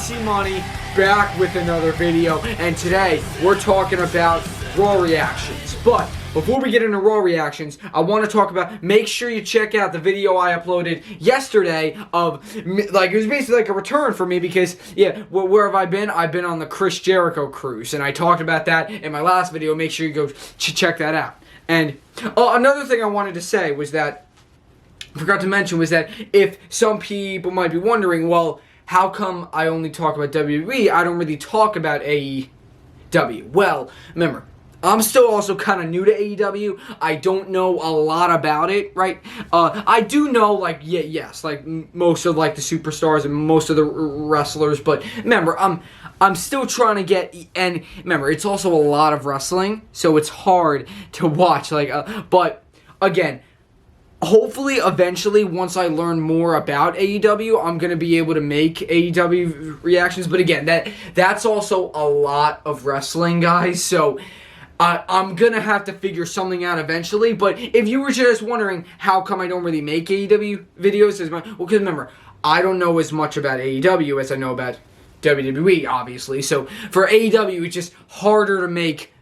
Easy Money, back with another video, and today we're talking about Raw reactions. But before we get into Raw reactions, I want to talk about, make sure you check out the video I uploaded yesterday of, like, it was basically like a return for me because, yeah, where have I been? I've been on the Chris Jericho cruise, and I talked about that in my last video. Make sure you go check that out. And another thing I wanted to say was that, forgot to mention, was that if some people might be wondering, well, how come I only talk about WWE? I don't really talk about AEW. Well, remember, I'm still also kind of new to AEW. I don't know a lot about it, right? I do know, like, yes, like most of like the superstars and most of the wrestlers. But remember, I'm still trying to get, and remember, it's also a lot of wrestling, so it's hard to watch. Like, but again, hopefully, eventually, once I learn more about AEW, I'm going to be able to make AEW reactions. But again, that's also a lot of wrestling, guys. So I'm going to have to figure something out eventually. But if you were just wondering how come I don't really make AEW videos, well, because remember, I don't know as much about AEW as I know about WWE, obviously. So for AEW, it's just harder to make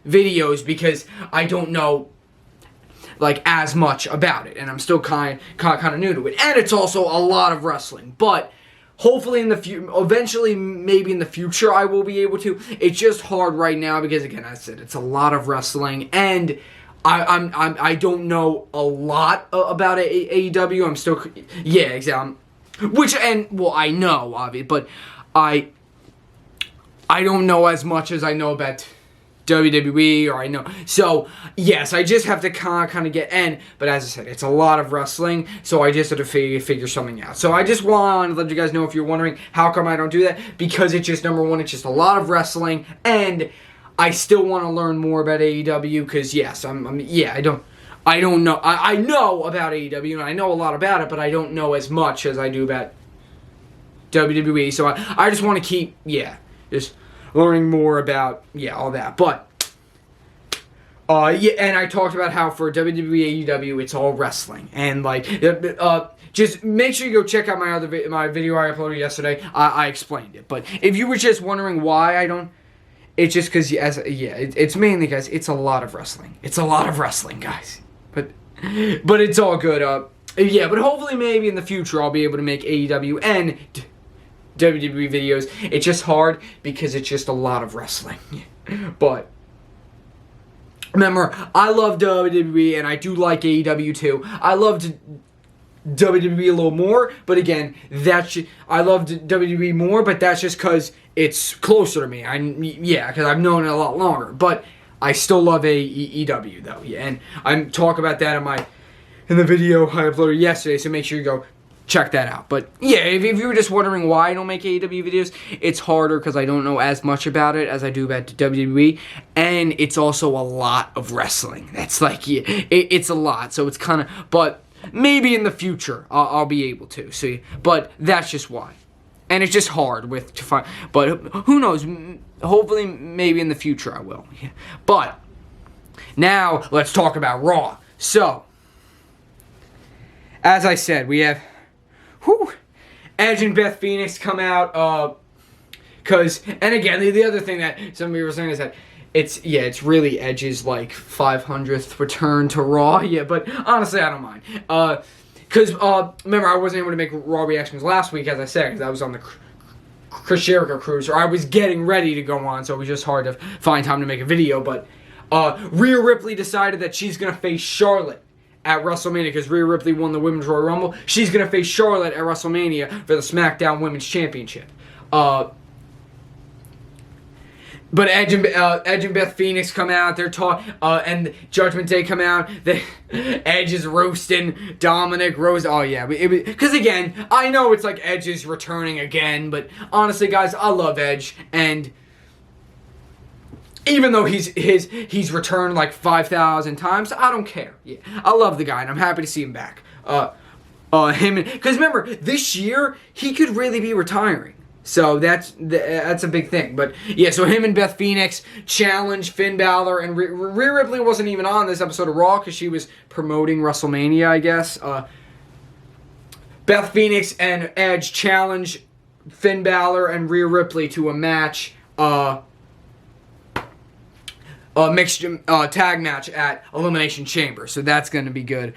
videos because I don't know like as much about it, and I'm still kind of new to it, and it's also a lot of wrestling. But hopefully in the eventually, maybe in the future, I will be able to. It's just hard right now because, again, I said it's a lot of wrestling, and I don't know a lot about AEW. I'm still, yeah, exactly. I know of it, but I don't know as much as I know about WWE, or I know. So, yes, I just have to kind of get in. But as I said, it's a lot of wrestling, so I just have to figure something out. So I just want to let you guys know, if you're wondering how come I don't do that, because it's just, number one, it's just a lot of wrestling, and I still want to learn more about AEW, because, yes, I don't know. I know about AEW, and I know a lot about it, but I don't know as much as I do about WWE. So I just want to keep, just learning more about, all that. But, and I talked about how for WWE, AEW, it's all wrestling. And, like, just make sure you go check out my video I uploaded yesterday. I explained it. But if you were just wondering why I don't, it's just because, it's mainly, guys, it's a lot of wrestling. It's a lot of wrestling, guys. But it's all good. But hopefully maybe in the future I'll be able to make AEW and WWE videos. It's just hard because it's just a lot of wrestling. But remember, I love WWE and I do like AEW too. I loved WWE a little more, but again, I loved WWE more, but that's just because it's closer to me. Because I've known it a lot longer. But I still love AEW though. Yeah, and I'm talking about that in the video I uploaded yesterday. So make sure you go check that out. But yeah, if you were just wondering why I don't make AEW videos, it's harder because I don't know as much about it as I do about WWE, and it's also a lot of wrestling. That's like, it's a lot, so it's kind of, but maybe in the future I'll be able to. So, but that's just why, and it's just hard to find. But who knows? Hopefully, maybe in the future I will. Yeah. But now let's talk about Raw. So, as I said, we have Edge and Beth Phoenix come out, and again, the other thing that some people were saying is that it's really Edge's, like, 500th return to Raw, but honestly, I don't mind, because, remember, I wasn't able to make Raw reactions last week, as I said, because I was on the Chris Jericho cruise, or I was getting ready to go on, so it was just hard to find time to make a video, but, Rhea Ripley decided that she's gonna face Charlotte at WrestleMania, because Rhea Ripley won the Women's Royal Rumble. She's going to face Charlotte at WrestleMania for the SmackDown Women's Championship. But Edge and Beth Phoenix come out. They're and Judgment Day come out. Edge is roasting Dominic Rose. Oh yeah, because again, I know it's like Edge is returning again, but honestly, guys, I love Edge, and even though he's returned like 5,000 times, I don't care. Yeah, I love the guy, and I'm happy to see him back. Because remember, this year he could really be retiring, so that's a big thing. But yeah, so him and Beth Phoenix challenge Finn Balor, and Rhea Ripley wasn't even on this episode of Raw because she was promoting WrestleMania, I guess. Beth Phoenix and Edge challenge Finn Balor and Rhea Ripley to a match, mixed tag match at Elimination Chamber. So that's going to be good.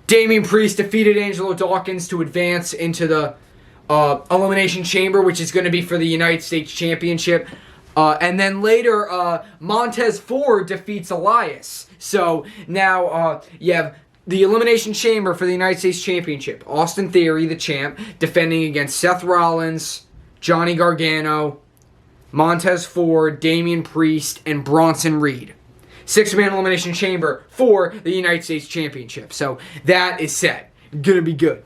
Damian Priest defeated Angelo Dawkins to advance into the Elimination Chamber, which is going to be for the United States Championship. And then later, Montez Ford defeats Elias. So now you have the Elimination Chamber for the United States Championship. Austin Theory, the champ, defending against Seth Rollins, Johnny Gargano, Montez Ford, Damian Priest, and Bronson Reed. 6-man Elimination Chamber for the United States Championship. So that is set. Gonna be good.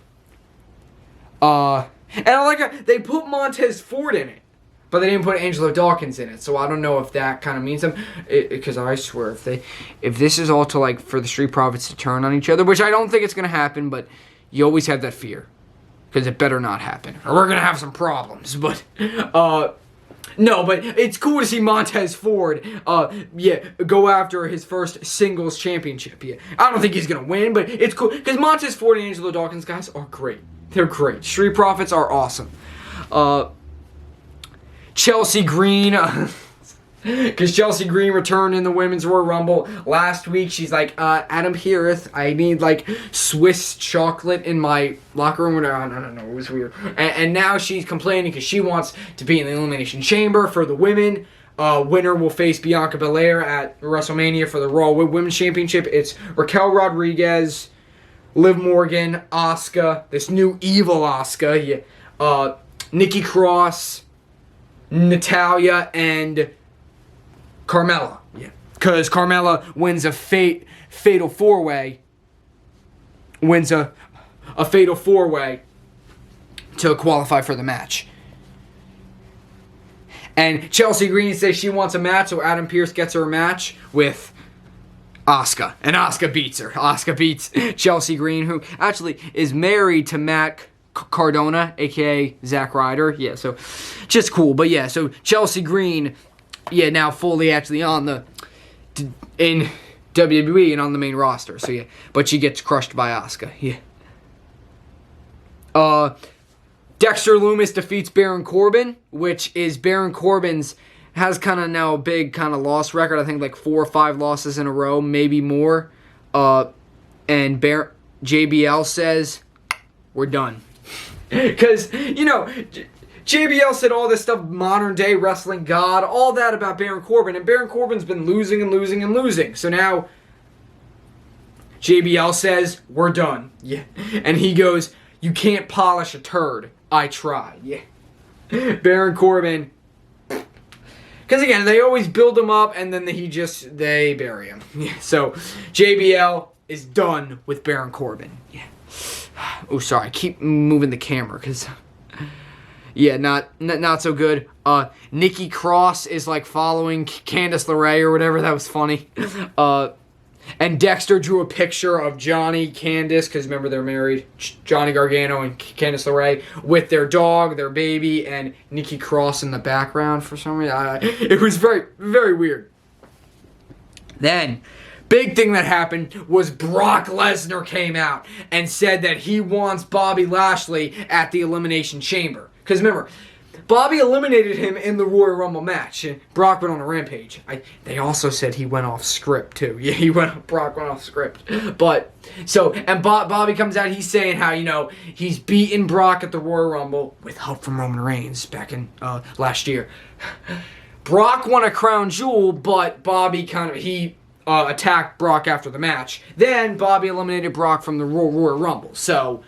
And I like how they put Montez Ford in it, but they didn't put Angelo Dawkins in it. So I don't know if that kind of means them. Because I swear, if this is all to like for the Street Profits to turn on each other, which I don't think it's gonna happen, but you always have that fear because it better not happen, or we're gonna have some problems. But no, but it's cool to see Montez Ford, go after his first singles championship. Yeah, I don't think he's gonna win, but it's cool because Montez Ford and Angelo Dawkins guys are great. They're great. Street Profits are awesome. Chelsea Green, because Chelsea Green returned in the Women's Royal Rumble last week. She's like, Adam Pearce, I need like Swiss chocolate in my locker room. I don't know, it was weird. And now she's complaining because she wants to be in the Elimination Chamber for the women. Winner will face Bianca Belair at WrestleMania for the Raw Women's Championship. It's Raquel Rodriguez, Liv Morgan, Asuka, this new evil Asuka, Nikki Cross, Natalya, and Carmella. Yeah. Because Carmella wins a fatal four-way. Wins a fatal four-way to qualify for the match. And Chelsea Green says she wants a match, so Adam Pearce gets her a match with Asuka. And Asuka beats her. Asuka beats Chelsea Green, who actually is married to Matt Cardona, a.k.a. Zack Ryder. Yeah, so just cool. But yeah, so Chelsea Green, now fully actually in WWE and on the main roster. So yeah, but she gets crushed by Asuka. Yeah. Dexter Lumis defeats Baron Corbin, which is Baron Corbin's has kind of now a big kind of loss record. I think like 4 or 5 losses in a row, maybe more. And JBL says we're done. Because, JBL said all this stuff, modern day wrestling god, all that about Baron Corbin, and Baron Corbin's been losing and losing and losing. So now, JBL says, we're done. Yeah. And he goes, you can't polish a turd. I try. Yeah. Baron Corbin. Because again, they always build him up and then they bury him. Yeah. So, JBL is done with Baron Corbin. Yeah. Oh, sorry. I keep moving the camera because, not so good. Nikki Cross is like following Candice LeRae or whatever. That was funny. And Dexter drew a picture of Johnny, Candice, because remember they're married, Johnny Gargano and Candice LeRae, with their dog, their baby, and Nikki Cross in the background for some reason. It was very, very weird. Then, big thing that happened was Brock Lesnar came out and said that he wants Bobby Lashley at the Elimination Chamber. Because remember, Bobby eliminated him in the Royal Rumble match. Brock went on a rampage. They also said he went off script too. Yeah, Brock went off script. But, and Bobby comes out, he's saying how, he's beaten Brock at the Royal Rumble with help from Roman Reigns back in last year. Brock won a crown jewel, but Bobby attacked Brock after the match. Then Bobby eliminated Brock from the Royal Rumble. So,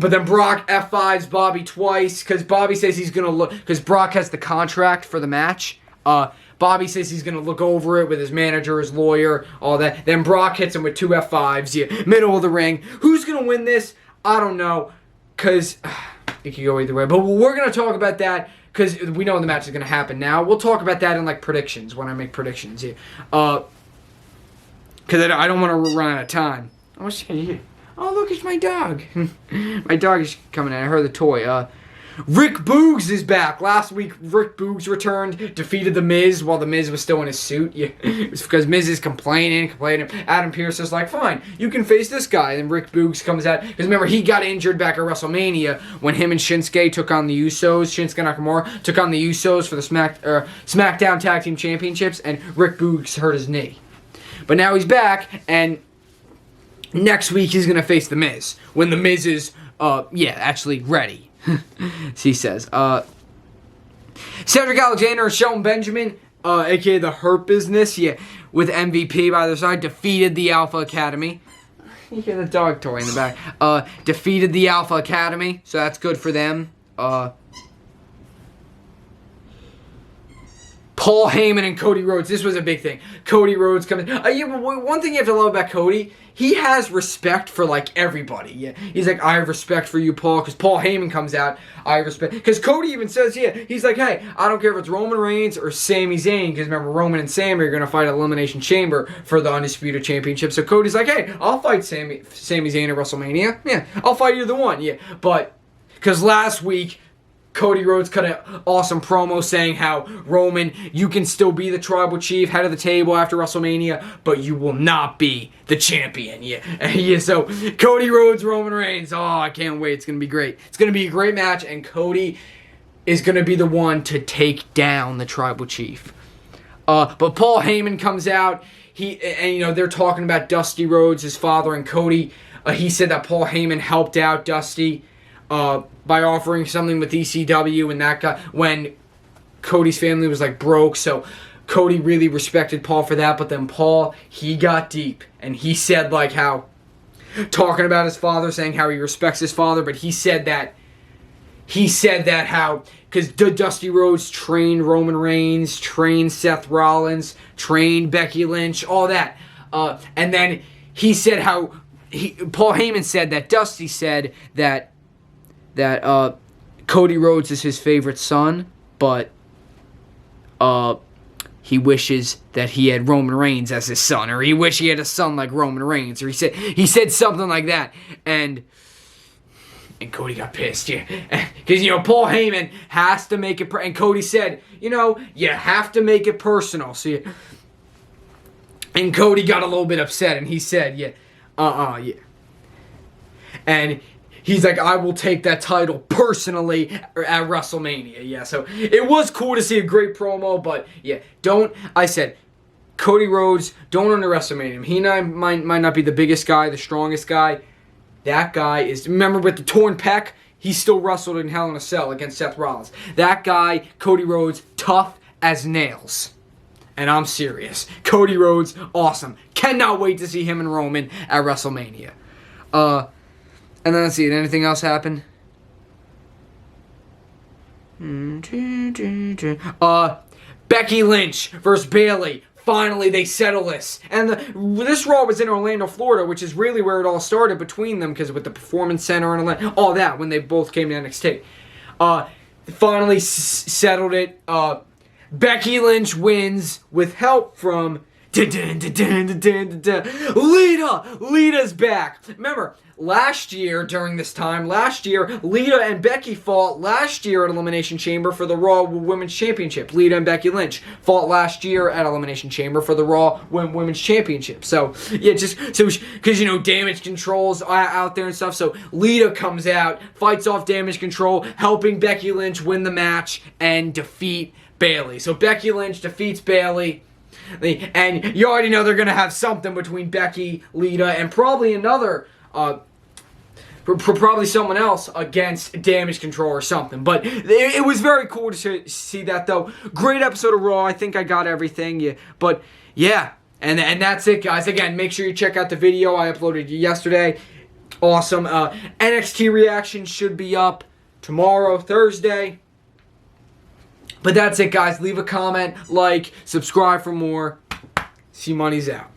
but then Brock F5s Bobby twice because Bobby says he's going to look, because Brock has the contract for the match. Bobby says he's going to look over it with his manager, his lawyer, all that. Then Brock hits him with 2 F5s, middle of the ring. Who's going to win this? I don't know, because it could go either way. But we're going to talk about that because we know the match is going to happen now. We'll talk about that in predictions, when I make predictions. Because I don't want to run out of time. Oh, look, it's my dog. My dog is coming in. I heard the toy. Rick Boogs is back. Last week, Rick Boogs returned, defeated The Miz while The Miz was still in his suit. Yeah, it's because Miz is complaining. Adam Pearce is like, fine, you can face this guy. And Rick Boogs comes out. Because remember, he got injured back at WrestleMania when him and Shinsuke took on the Usos. Shinsuke Nakamura took on the Usos for the SmackDown Tag Team Championships. And Rick Boogs hurt his knee. But now he's back, and next week he's going to face The Miz. When The Miz is, actually ready. He says, Cedric Alexander and Shelton Benjamin, aka the Hurt Business, with MVP by their side, defeated the Alpha Academy. You hear the dog toy in the back. Defeated the Alpha Academy, so that's good for them. Paul Heyman and Cody Rhodes. This was a big thing. Cody Rhodes coming. One thing you have to love about Cody, he has respect for like everybody. Yeah, he's like, I have respect for you, Paul, because Paul Heyman comes out. I have respect because Cody even says, he's like, hey, I don't care if it's Roman Reigns or Sami Zayn, because remember Roman and Sami are gonna fight at Elimination Chamber for the Undisputed Championship. So Cody's like, hey, I'll fight Sami Zayn at WrestleMania. Yeah, I'll fight either one. Yeah, but because last week, Cody Rhodes cut an awesome promo saying how, Roman, you can still be the tribal chief, head of the table after WrestleMania, but you will not be the champion. So Cody Rhodes, Roman Reigns. Oh, I can't wait. It's going to be great. It's going to be a great match, and Cody is going to be the one to take down the tribal chief. But Paul Heyman comes out. They're talking about Dusty Rhodes, his father, and Cody. He said that Paul Heyman helped out Dusty by offering something with ECW, and that guy, when Cody's family was like broke, so Cody really respected Paul for that. But then Paul, he got deep, and he said like how, talking about his father, saying how he respects his father, but he said that how, because Dusty Rhodes trained Roman Reigns, trained Seth Rollins, trained Becky Lynch, all that, and then he said how Paul Heyman said that Dusty said that Cody Rhodes is his favorite son, but he wishes that he had Roman Reigns as his son, or he wished he had a son like Roman Reigns, or he said something like that, and Cody got pissed, because Paul Heyman has to make it, and Cody said, you have to make it personal, and Cody got a little bit upset, and he said, and he's like, I will take that title personally at WrestleMania. So it was cool to see a great promo, but I said, Cody Rhodes, don't underestimate him. He might not be the biggest guy, the strongest guy. That guy is, remember with the torn pec, he still wrestled in Hell in a Cell against Seth Rollins. That guy, Cody Rhodes, tough as nails. And I'm serious. Cody Rhodes, awesome. Cannot wait to see him and Roman at WrestleMania. And then let's see, did anything else happen? Becky Lynch versus Bayley. Finally, they settle this. And this Raw was in Orlando, Florida, which is really where it all started between them, because with the Performance Center and all that, when they both came to NXT. Finally settled it. Becky Lynch wins with help from Lita. Lita's back. Remember, last year, Lita and Becky fought last year at Elimination Chamber for the Raw Women's Championship. Lita and Becky Lynch fought last year at Elimination Chamber for the Raw Women's Championship. So, because, Damage Control's out there and stuff. So, Lita comes out, fights off Damage Control, helping Becky Lynch win the match and defeat Bayley. So, Becky Lynch defeats Bayley. And you already know they're going to have something between Becky, Lita, and probably another, probably someone else against Damage Control or something. But it was very cool to see that, though. Great episode of Raw. I think I got everything. But, and that's it, guys. Again, make sure you check out the video I uploaded yesterday. Awesome. NXT reaction should be up tomorrow, Thursday. But that's it, guys. Leave a comment, like, subscribe for more. C-Money's out.